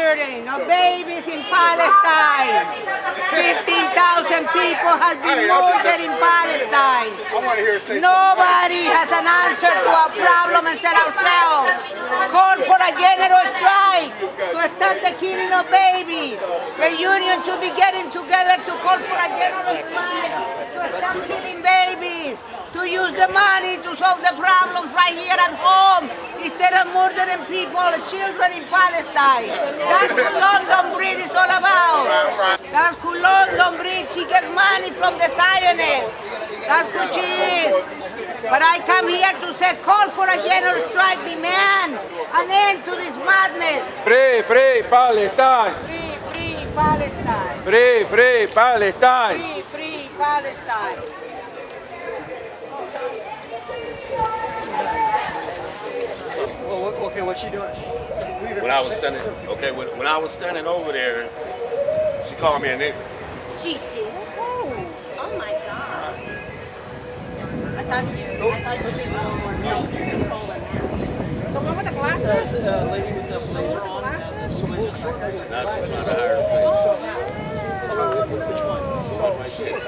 murdering of babies in Palestine. 15,000 people have been murdered in Palestine. Nobody has an answer to our problem except ourselves. Call for a general strike to stop the killing of babies. The union should be getting together to call for a general strike to stop killing babies. To use the money to solve the problems right here at home instead of murdering people, children in Palestine. That's who London Bridge is all about. That's who London Bridge, she gets money from the Zionists. That's who she is. But I come here to say, call for a general strike, demand an end to this madness. Free, free Palestine. Free, free Palestine. Free, free Palestine. Free, free Palestine. Okay, what's she doing? When I was standing over there, she called me a nigger. She did? Oh my God. I thought you were The one with the glasses? Lady with the blazer on. Now she's trying to hire a place. Which one? Right there.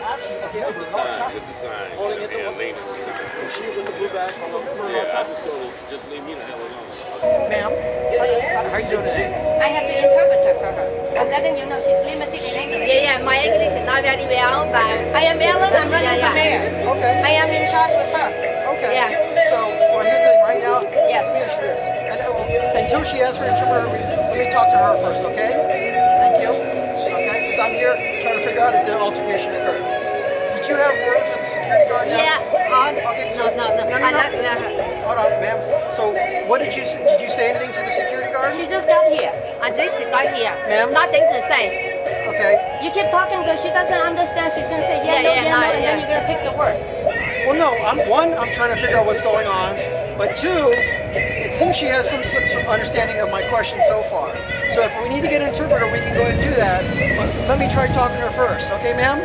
With the sign. Holding it the leaning the sign. Was she with the blue bag on the front? Yeah, I just told her, just leave me the hell alone. Ma'am, how are you doing today? I have the interpreter for her. I'm letting you know she's limited in English. Yeah, my English is not very well, but I am Ellen, I'm running for mayor. Okay. I am in charge with her. Okay. Yeah. So, well, here's the thing right now. Yes. Here she is. And until she asks for an interpreter, let me talk to her first, okay? Thank you. Okay, because I'm here trying to figure out if the altercation occurred. Did you have words with the security guard now? yeah. Okay, so No. I like that. hold on, ma'am. So, what did you say? Did you say anything to the security guard? She just got here. I just got here. Ma'am? Nothing to say. Okay. You keep talking because she doesn't understand. She's going to say yeah, no, and then you're going to pick the word. Well, no. I'm trying to figure out what's going on. But two, it seems she has some understanding of my question so far. So if we need to get an interpreter, we can go ahead and do that. But let me try talking to her first. Okay, ma'am?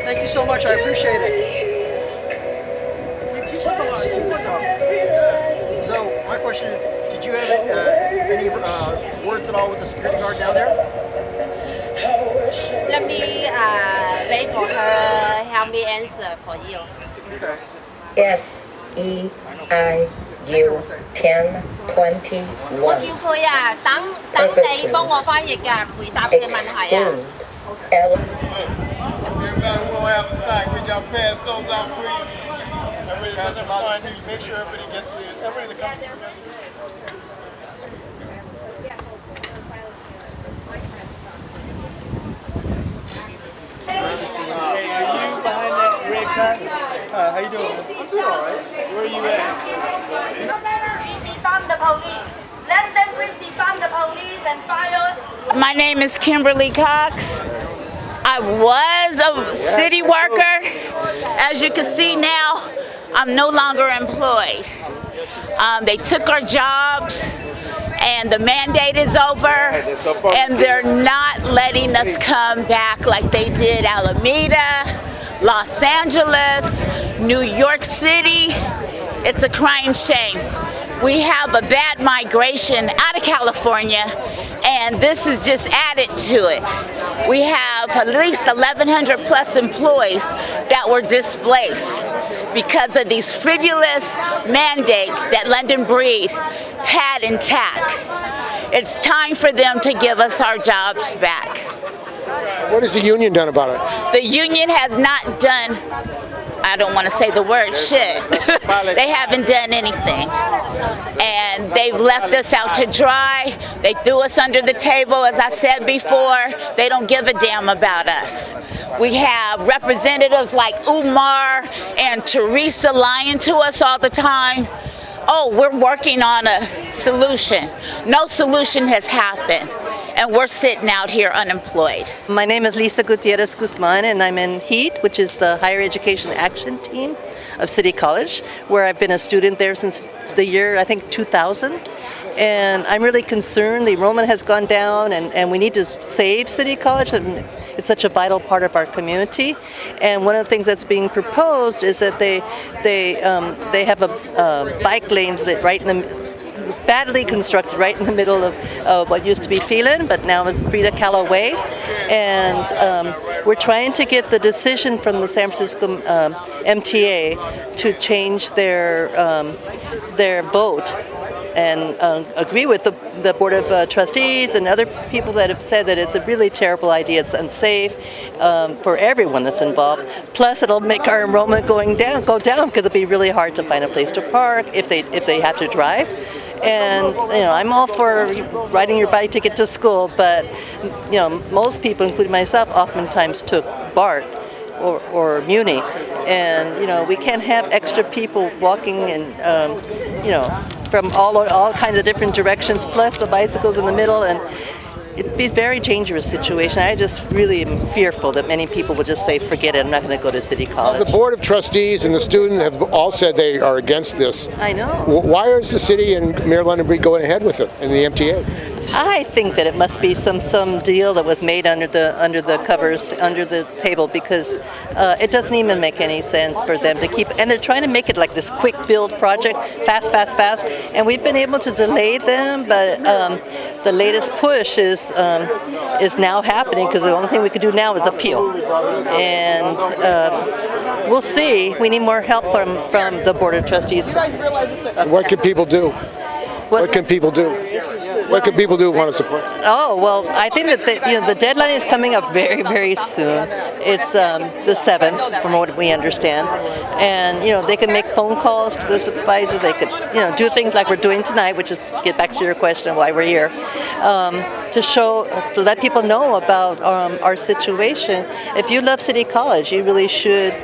Thank you so much. I appreciate it. So my question is, did you have any words at all with the security guard down there? Let me wait for her. Help me answer for you. Okay. SEIU1021 我照配啊，等你幫我翻譯㗎，回答嘅問題啊。 Everybody will have a sign. Can y'all pass those out, please? Everybody does have a sign. Make sure everybody gets it. Everybody that comes to the message. Hey, are you behind that red car? How you doing? I'm doing all right. Where are you at? She defund the police. Let them defund the police and fire. My name is Kimberly Cox. I was a city worker. As you can see now, I'm no longer employed. They took our jobs and the mandate is over and they're not letting us come back like they did Alameda, Los Angeles, New York City. It's a crying shame. We have a bad migration out of California, and this is just added to it. We have at least 1,100 plus employees that were displaced because of these frivolous mandates that London Breed had intact. It's time for them to give us our jobs back. What has the union done about it? The union has not done, I don't want to say the word should. They haven't done anything. And they've left us out to dry. They threw us under the table, as I said before. They don't give a damn about us. We have representatives like Umar and Teresa lying to us all the time. Oh, we're working on a solution. No solution has happened. And we're sitting out here unemployed. My name is Lisa Gutierrez Guzman, and I'm in HEAT, which is the Higher Education Action Team of City College, where I've been a student there since the year, I think, 2000. And I'm really concerned. The enrollment has gone down, and we need to save City College. And it's such a vital part of our community. And one of the things that's being proposed is that they have a bike lanes that right in the badly constructed right in the middle of what used to be Phelan, but now is Frida Kahlo Way. And we're trying to get the decision from the San Francisco MTA to change their vote and agree with the Board of Trustees and other people that have said that it's a really terrible idea, it's unsafe for everyone that's involved. Plus, it'll make our enrollment go down because it'll be really hard to find a place to park if they have to drive. And I'm all for riding your bike to get to school, but most people, including myself, oftentimes took BART or Muni, and we can't have extra people walking and from all kinds of different directions, plus the bicycles in the middle, and it'd be a very dangerous situation. I just really am fearful that many people will just say, forget it, I'm not going to go to City College. The Board of Trustees and the student have all said they are against this. I know. Why is the city and Mayor London Breed going ahead with it and the MTA? I think that it must be some deal that was made under the covers, under the table, because it doesn't even make any sense for them to keep, and they're trying to make it like this quick build project, fast, and we've been able to delay them, but the latest push is now happening because the only thing we could do now is appeal, and we'll see. We need more help from the Board of Trustees. What can people do? What can people do? What can people do who want to support? Oh, well, I think that the deadline is coming up very, very soon. It's the 7th, from what we understand. And, they can make phone calls to the supervisor. They could, do things like we're doing tonight, which is, get back to your question of why we're here, to let people know about our situation. If you love City College, you really should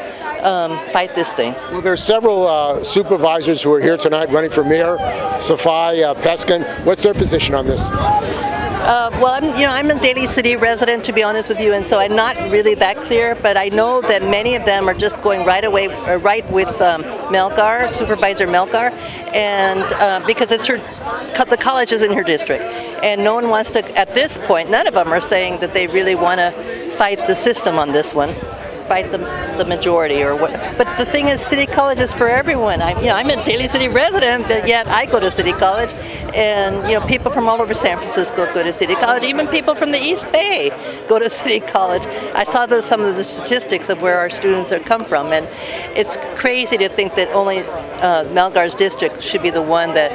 fight this thing. Well, there are several supervisors who are here tonight running for mayor. Safai, Peskin. What's their position on this? Well, I'm a Daly City resident, to be honest with you, and so I'm not really that clear. But I know that many of them are just going right with Melgar, Supervisor Melgar, and because the college is in her district, and no one wants to. At this point, none of them are saying that they really want to fight the system on this one. Fight the majority or what, but the thing is, City College is for everyone. I'm a Daly City resident, but yet I go to City College, and people from all over San Francisco go to City College. Even people from the East Bay go to City College. I saw some of the statistics of where our students have come from, and it's crazy to think that only Melgar's district should be the one that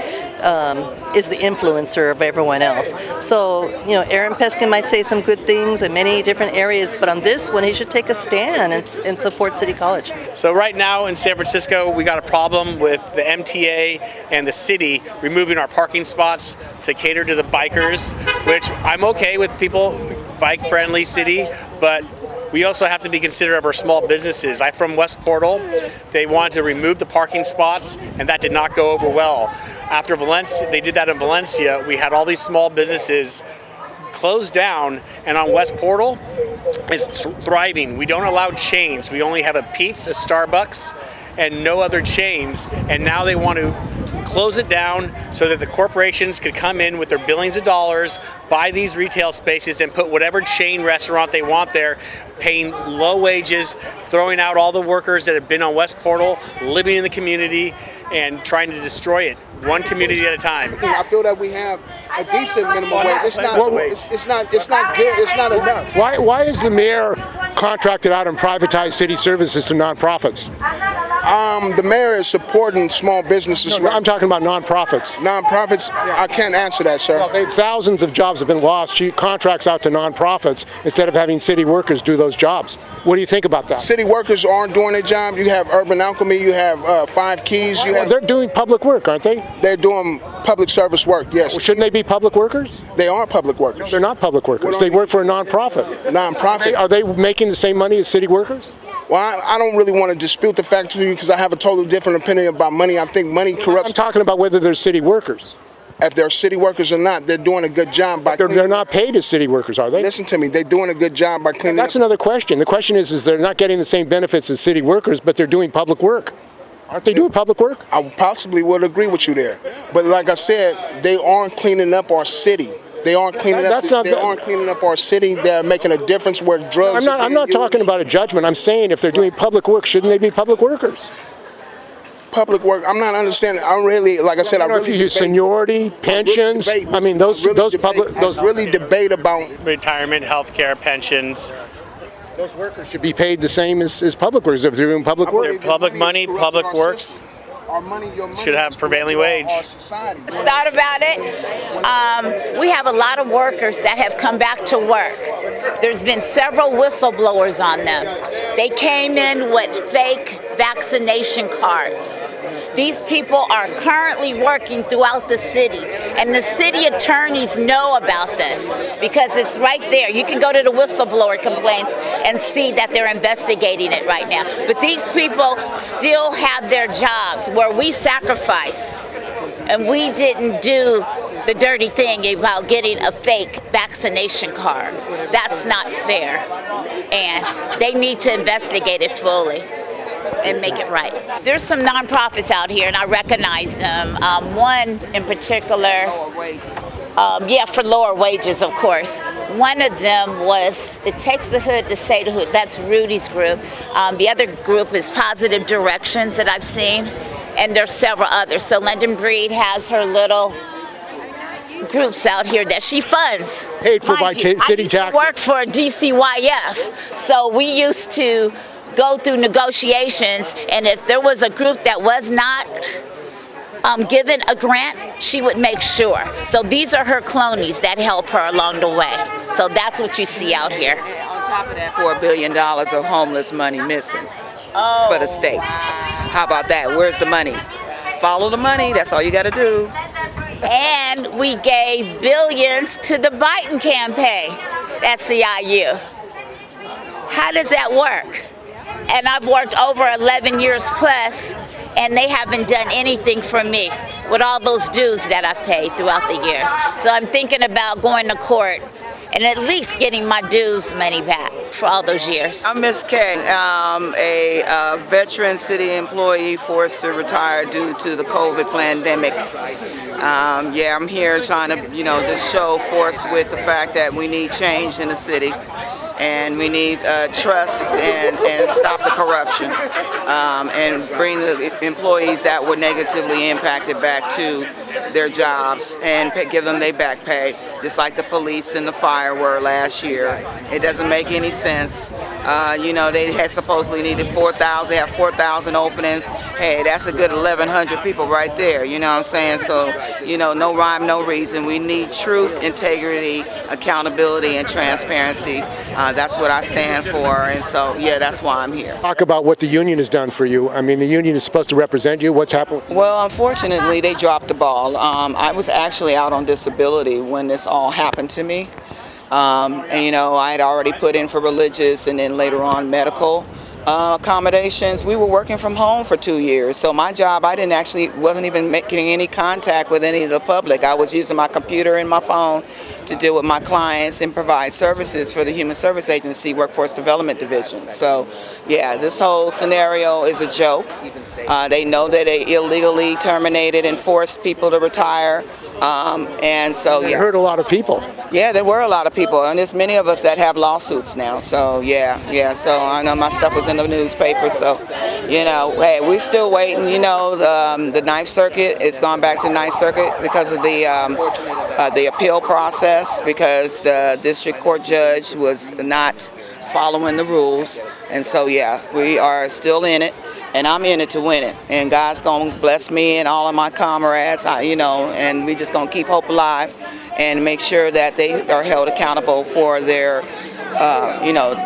is the influencer of everyone else. So, Aaron Peskin might say some good things in many different areas, but on this one, he should take a stand and support City College. So right now in San Francisco, we got a problem with the MTA and the city removing our parking spots to cater to the bikers, which I'm okay with people, bike-friendly city, but we also have to be considerate of our small businesses. I'm from West Portal. They wanted to remove the parking spots, and that did not go over well. After Valencia, they did that in Valencia, we had all these small businesses closed down, and on West Portal, it's thriving. We don't allow chains. We only have a Pete's, a Starbucks, and no other chains, and now they want to close it down so that the corporations could come in with their billions of dollars, buy these retail spaces, and put whatever chain restaurant they want there, paying low wages, throwing out all the workers that have been on West Portal, living in the community, and trying to destroy it, one community at a time. I feel that we have a decent minimum wage. It's not good. It's not enough. Why is the mayor contracted out and privatized city services to nonprofits? The mayor is supporting small businesses. No, I'm talking about nonprofits. Nonprofits, I can't answer that, sir. Well, thousands of jobs have been lost. She contracts out to nonprofits instead of having city workers do those jobs. What do you think about that? City workers aren't doing their job. You have Urban Alchemy, you have 5 Keys. They're doing public work, aren't they? They're doing public service work, yes. Well, shouldn't they be public workers? They are public workers. No, they're not public workers. They work for a nonprofit. Nonprofit. Are they making the same money as city workers? Well, I don't really want to dispute the fact to you because I have a totally different opinion about money. I think money corrupts. I'm talking about whether they're city workers. If they're city workers or not, they're doing a good job by they're not paid as city workers, are they? Listen to me, they're doing a good job by cleaning That's another question. The question is they're not getting the same benefits as city workers, but they're doing public work. Aren't they doing public work? I possibly would agree with you there. But like I said, they aren't cleaning up our city. They aren't cleaning up our city. They're making a difference where drugs I'm not talking about a judgment. I'm saying if they're doing public work, shouldn't they be public workers? public work. I'm not understanding. I'm really, like I said, I really debate seniority, pensions. I mean, those really debate about retirement, health care, pensions. Those workers should be paid the same as public workers if they're doing public work. Public money, public works. Our money, your money should have prevailing wage. Thought about it. We have a lot of workers that have come back to work. There's been several whistleblowers on them. They came in with fake vaccination cards. These people are currently working throughout the city, and the city attorneys know about this because it's right there. You can go to the whistleblower complaints and see that they're investigating it right now. But these people still have their jobs where we sacrificed, and we didn't do the dirty thing about getting a fake vaccination card. That's not fair, and they need to investigate it fully and make it right. There's some nonprofits out here, and I recognize them. One in particular, for lower wages, of course. One of them was It Takes the Hood to Say the Hood. That's Rudy's group. The other group is Positive Directions that I've seen, and there's several others. So London Breed has her little groups out here that she funds. Paid for by city taxes. I work for DCYF, so we used to go through negotiations, and if there was a group that was not given a grant, she would make sure. So these are her cronies that help her along the way. So that's what you see out here. And on top of that, $4 billion of homeless money missing for the state. How about that? Where's the money? Follow the money, that's all you gotta do. And we gave billions to the Biden campaign at SEIU. How does that work? And I've worked over 11 years plus, and they haven't done anything for me with all those dues that I've paid throughout the years. So I'm thinking about going to court and at least getting my dues money back for all those years. I'm Miss K, a veteran city employee forced to retire due to the COVID pandemic. I'm here trying to, just show force with the fact that we need change in the city. And we need trust and stop the corruption and bring the employees that were negatively impacted back to their jobs and give them their back pay, just like the police and the fire were last year. It doesn't make any sense. They had supposedly needed 4,000, they have 4,000 openings. Hey, that's a good 1,100 people right there, you know what I'm saying? So, no rhyme, no reason. We need truth, integrity, accountability, and transparency. That's what I stand for, and so, that's why I'm here. Talk about what the union has done for you. I mean, the union is supposed to represent you. What's happened? Well, unfortunately, they dropped the ball. I was actually out on disability when this all happened to me. I had already put in for religious and then later on medical accommodations. We were working from home for 2 years, so my job, wasn't even making any contact with any of the public. I was using my computer and my phone to deal with my clients and provide services for the Human Service Agency Workforce Development Division. So, this whole scenario is a joke. They know that they illegally terminated and forced people to retire. It hurt a lot of people. Yeah, there were a lot of people, and there's many of us that have lawsuits now. So so I know my stuff was in the newspaper. So, hey, we're still waiting. The Ninth Circuit, it's gone back to Ninth Circuit because of the appeal process, because the district court judge was not following the rules, and so we are still in it. And I'm in it to win it. And God's going to bless me and all of my comrades, and we just going to keep hope alive and make sure that they are held accountable for their,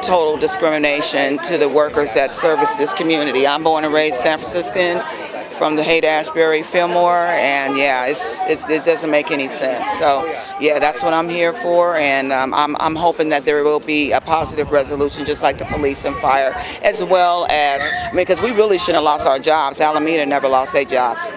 total discrimination to the workers that service this community. I'm born and raised San Franciscan from the Haight-Ashbury, Fillmore, and it doesn't make any sense. So that's what I'm here for, and I'm hoping that there will be a positive resolution, just like the police and fire, as well as, because we really shouldn't have lost our jobs. Alameda never lost their jobs.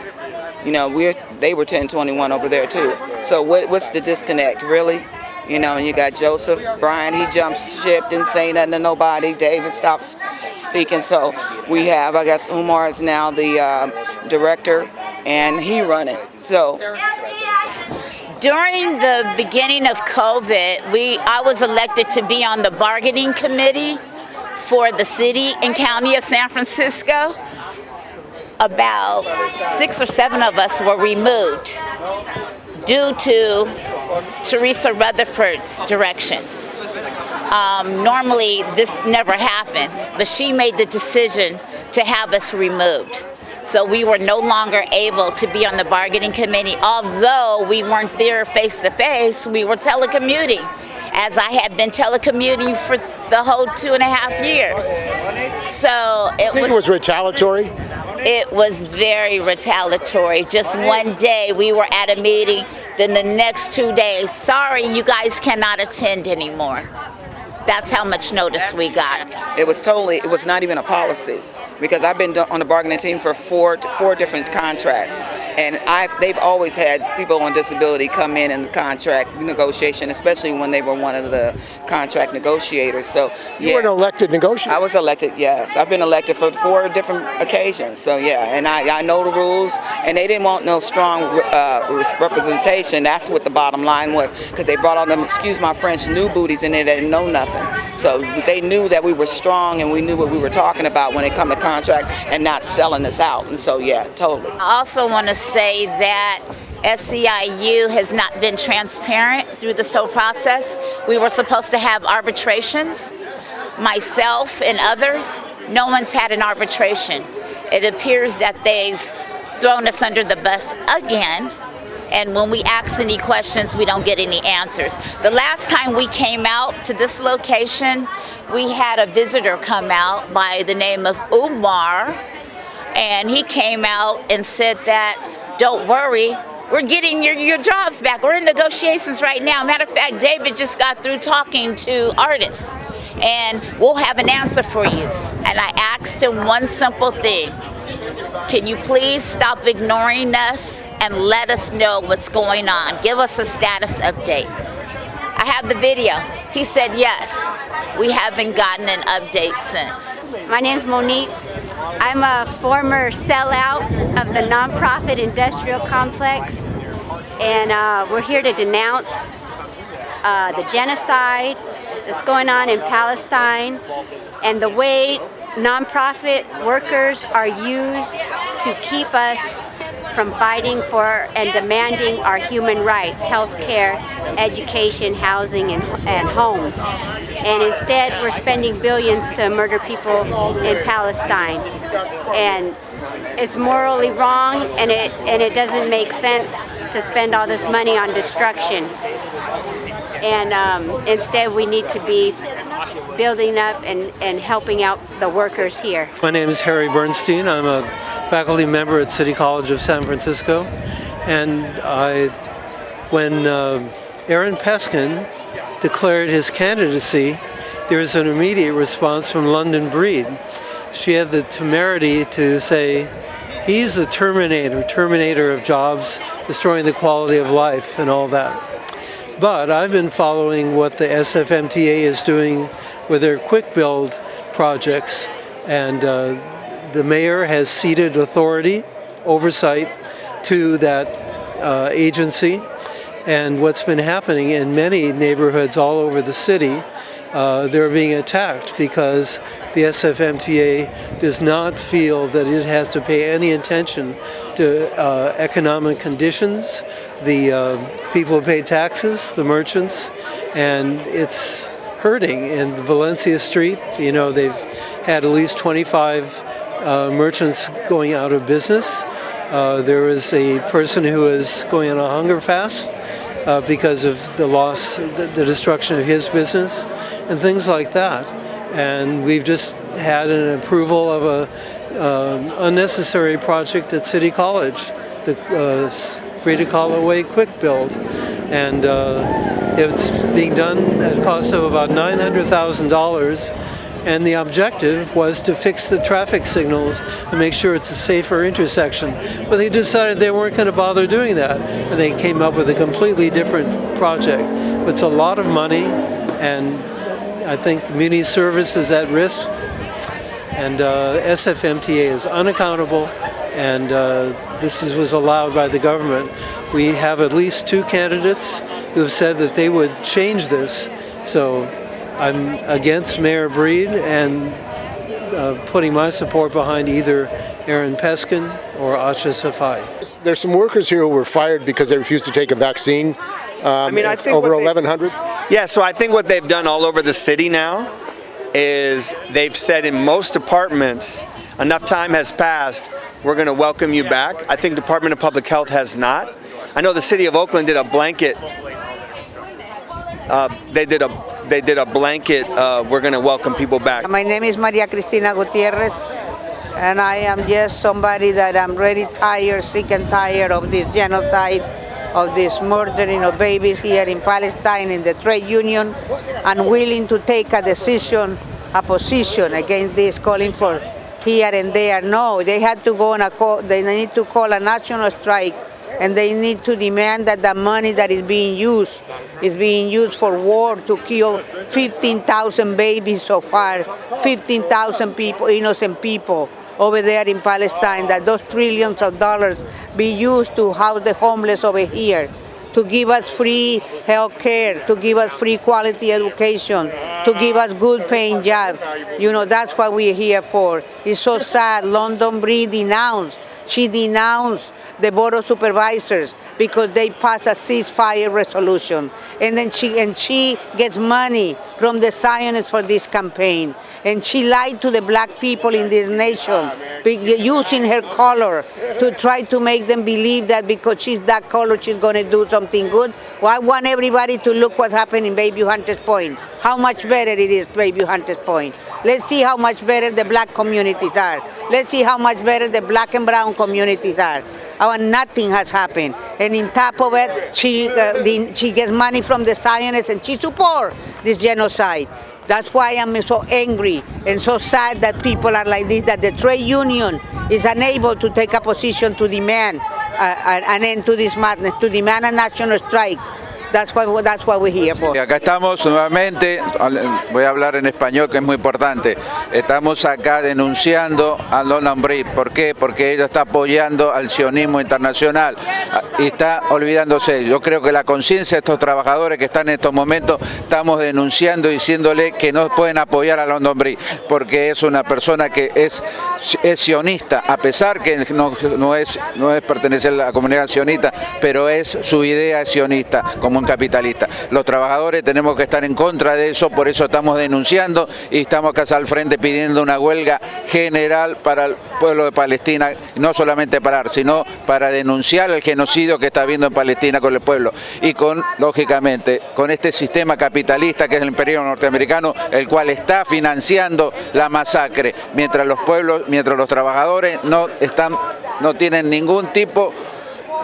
They were 1021 over there too. So what's the disconnect, really? And you got Joseph, Brian, he jumped ship, didn't say nothing to nobody. David stopped speaking. So we have, I guess Umar is now the director, and he run it. So during the beginning of COVID, I was elected to be on the bargaining committee for the city and county of San Francisco. about 6 or 7 of us were removed due to Teresa Rutherford's directions. Normally this never happens, but she made the decision to have us removed. So we were no longer able to be on the bargaining committee. Although we weren't there face to face, we were telecommuting, as I had been telecommuting for the whole 2.5 years. So it was retaliatory? It was very retaliatory. Just one day we were at a meeting, then the next 2 days, sorry, you guys cannot attend anymore. That's how much notice we got. It was not even a policy. Because I've been on the bargaining team for four different contracts, and they've always had people on disability come in the contract negotiation, especially when they were one of the contract negotiators. So you were an elected negotiator. I was elected, yes. I've been elected for 4 different occasions. So yeah, and I know the rules, and they didn't want no strong representation. That's what the bottom line was, because they brought all them, excuse my French, new booties in there that didn't know nothing. So they knew that we were strong and we knew what we were talking about when it come to contract and not selling us out. And so yeah, totally. I also want to say that SEIU has not been transparent through this whole process. We were supposed to have arbitrations, myself and others. No one's had an arbitration. It appears that they've thrown us under the bus again. And when we ask any questions, we don't get any answers. The last time we came out to this location, we had a visitor come out by the name of Umar, and he came out and said that, don't worry, we're getting your jobs back. We're in negotiations right now. Matter of fact, David just got through talking to artists, and we'll have an answer for you. And I asked him one simple thing. Can you please stop ignoring us and let us know what's going on? Give us a status update. I have the video. He said yes. We haven't gotten an update since. My name's Monique. I'm a former sellout of the nonprofit industrial complex, and we're here to denounce the genocide that's going on in Palestine and the way nonprofit workers are used to keep us from fighting for and demanding our human rights, health care, education, housing, and homes. And instead, we're spending billions to murder people in Palestine. And it's morally wrong, and it doesn't make sense to spend all this money on destruction. And instead, we need to be building up and helping out the workers here. My name is Harry Bernstein. I'm a faculty member at City College of San Francisco. And when Aaron Peskin declared his candidacy, there was an immediate response from London Breed. She had the temerity to say, he's the terminator of jobs, destroying the quality of life and all that. But I've been following what the SFMTA is doing with their quick build projects, and the mayor has ceded authority, oversight to that agency. And what's been happening in many neighborhoods all over the city, they're being attacked because the SFMTA does not feel that it has to pay any attention to economic conditions, the people who pay taxes, the merchants, and it's hurting. In Valencia Street, you know, they've had at least 25 merchants going out of business. There is a person who is going on a hunger fast because of the loss, the destruction of his business, and things like that. And we've just had an approval of a unnecessary project at City College, the Free to Call Away Quick Build. And it's being done at a cost of about $900,000. And the objective was to fix the traffic signals and make sure it's a safer intersection. But they decided they weren't going to bother doing that. And they came up with a completely different project. It's a lot of money, and I think community service is at risk. And SFMTA is unaccountable, and this was allowed by the government. We have at least 2 candidates who have said that they would change this. So I'm against Mayor Breed and putting my support behind either Aaron Peskin or Asha Safai. There's some workers here who were fired because they refused to take a vaccine. I think over 1,100. Yeah, so I think what they've done all over the city now is they've said in most departments, enough time has passed, we're going to welcome you back. I think Department of Public Health has not. I know the city of Oakland did a blanket. They did a blanket. We're going to welcome people back. My name is Maria Cristina Gutierrez, and I am just somebody that I'm really tired, sick and tired of this genocide, of this murdering of babies here in Palestine in the trade union, and willing to take a decision, a position against this, calling for here and there. No, they had to go on they need to call a national strike, and they need to demand that the money that is being used for war to kill 15,000 babies so far, 15,000 people, innocent people over there in Palestine, that those trillions of dollars be used to house the homeless over here, to give us free health care, to give us free quality education, to give us good paying jobs. You know, that's what we're here for. It's so sad. London Bree denounced the Board of Supervisors because they passed a ceasefire resolution. And then she gets money from the Zionists for this campaign. And she lied to the black people in this nation, using her color to try to make them believe that because she's that color, she's going to do something good. Well, I want everybody to look what happened in Bayview Hunters Point, how much better it is, Bayview Hunters Point. Let's see how much better the black communities are. Let's see how much better the black and brown communities are. Nothing has happened. And on top of it, she gets money from the Zionists and she supports this genocide. That's why I'm so angry and so sad that people are like this, that the trade union is unable to take a position to demand an end to this madness, to demand a national strike. That's what we're here for. Acá estamos nuevamente, voy a hablar en español que es muy importante. Estamos acá denunciando a London Bree. ¿Por qué? Porque ella está apoyando al sionismo internacional y está olvidándose. Yo creo que la conciencia de estos trabajadores que están en estos momentos, estamos denunciando, diciéndole que no pueden apoyar a London Bree porque es una persona que es sionista, a pesar que no es pertenecer a la comunidad sionista, pero su idea es sionista, como un capitalista. Los trabajadores tenemos que estar en contra de eso, por eso estamos denunciando y estamos acá al frente pidiendo una huelga general para el pueblo de Palestina, no solamente parar, sino para denunciar el genocidio que está habiendo en Palestina con el pueblo y lógicamente, con este sistema capitalista que es el imperio norteamericano, el cual está financiando la masacre, mientras los trabajadores no tienen ningún tipo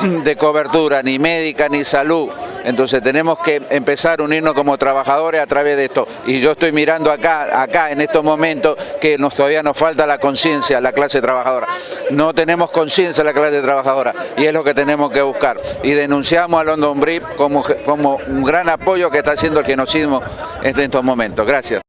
de cobertura, ni médica, ni salud. Entonces tenemos que empezar a unirnos como trabajadores a través de esto. Y yo estoy mirando acá en estos momentos que todavía nos falta la conciencia, la clase trabajadora. No tenemos conciencia la clase trabajadora y es lo que tenemos que buscar. Y denunciamos a London Bree como un gran apoyo que está haciendo el genocidio en estos momentos. Gracias.